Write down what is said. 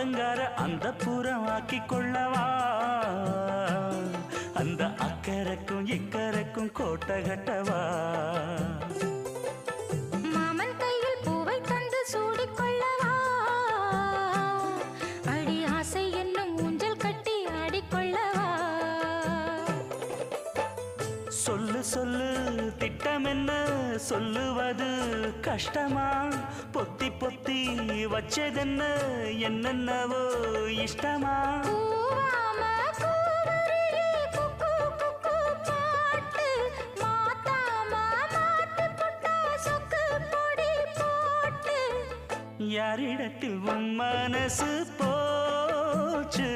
ஆத்தங்கார அந்த புறம் ஆக்கி கொள்ளவா அந்த அக்கறைக்கும் இக்கரைக்கும் கோட்டை கட்டவா மாமன் கையில் பூவை தந்து சூடிக்கொள்ளவா அடி ஆசை என்னும் ஊஞ்சல் கட்டி ஆடிக்கொள்ளவா சொல்லு சொல்லு திட்டம் என்ன சொல்லுவது கஷ்டமா பொத்தி பொத்தி வச்சதென்ன என்னென்னவோ இஷ்டமா யாரிடத்தில் உன் மனசு போச்சு